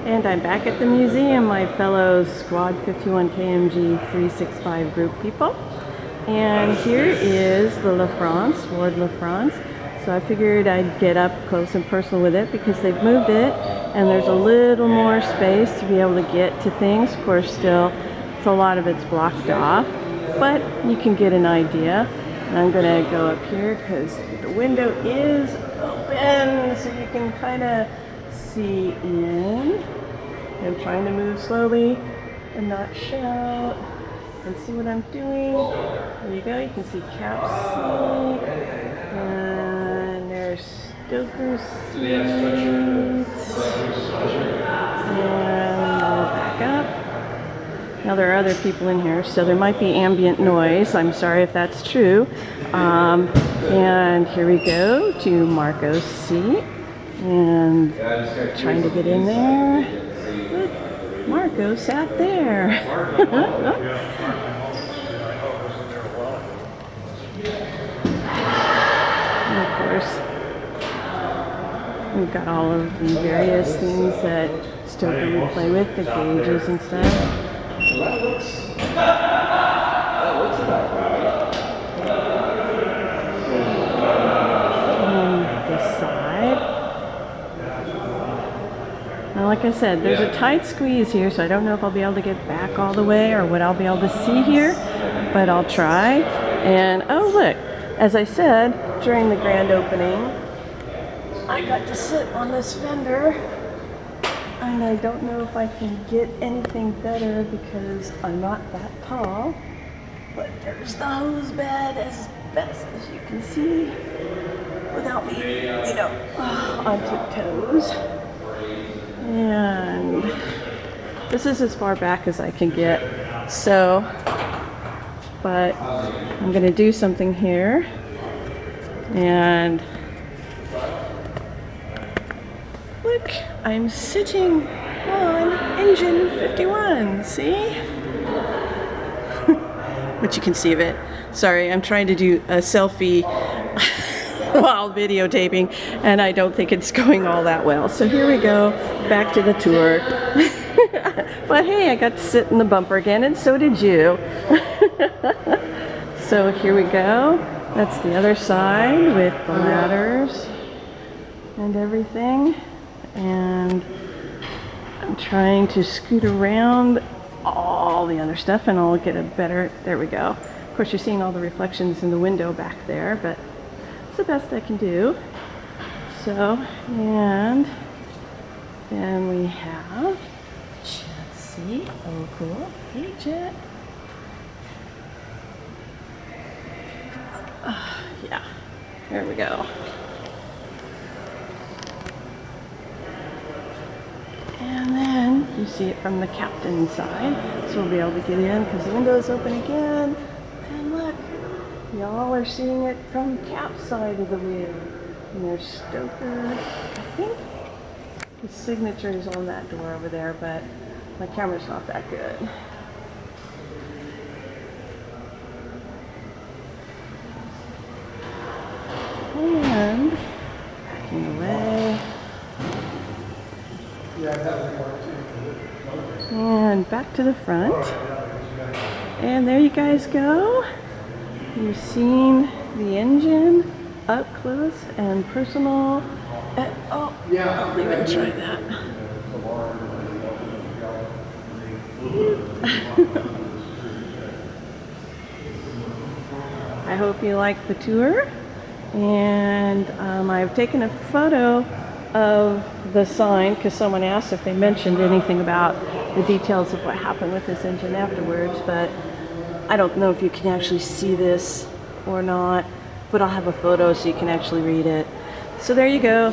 And I'm back at the museum, my fellow Squad 51 KMG 365 group people. And here is the LaFrance, Ward LaFrance. So I figured I'd get up close and personal with it because they've moved it and there's a little more space to be able to get to things. Of course, still, a lot of it's blocked off, but you can get an idea. And I'm gonna go up here because the window is open so you can kind of see in. I'm trying to move slowly and not shout and see what I'm doing. There you go, you can see Cap C, and there's Stoker's seats, and I'll back up. Now there are other people in here, so there might be ambient noise. I'm sorry if that's true. And here we go to Marco's seat, and trying to get in there. Look, Marco sat there. And of course, we've got all of the various things that Stoker would play with, the gauges and stuff. That looks about right. And this side. Now, like I said, there's a tight squeeze here, so I don't know if I'll be able to get back all the way or what I'll be able to see here, but I'll try. And oh look, as I said during the grand opening, I got to sit on this fender. And I don't know if I can get anything better because I'm not that tall, but there's the hose bed as best as you can see without me, you know, on tiptoes. And this is as far back as I can get, so, but I'm gonna do something here, and look, I'm sitting on engine 51, see? But you can see of it. Sorry, I'm trying to do a selfie while videotaping, and I don't think it's going all that well. So here we go, back to the tour. But hey, I got to sit in the bumper again, and so did you. So here we go. That's the other side with the ladders and everything. And I'm trying to scoot around all the other stuff and I'll get a better, there we go. Of course you're seeing all the reflections in the window back there, but it's the best I can do. So, and then we have jet seat, oh cool, hey jet. Yeah, there we go. And then you see it from the captain's side, so we'll be able to get in because the window is open again. And look, y'all are seeing it from Cap's side of the wheel. And there's Stoker. I think his signature is on that door over there, but my camera's not that good. And backing away. And back to the front. And there you guys go. You've seen the engine up close and personal. And, oh, I'll even try that. I hope you like the tour. And I've taken a photo of the sign because someone asked if they mentioned anything about the details of what happened with this engine afterwards, but I don't know if you can actually see this or not, but I'll have a photo so you can actually read it. So there you go,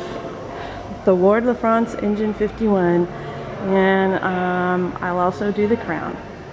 the Ward LaFrance Engine 51, and I'll also do the crown.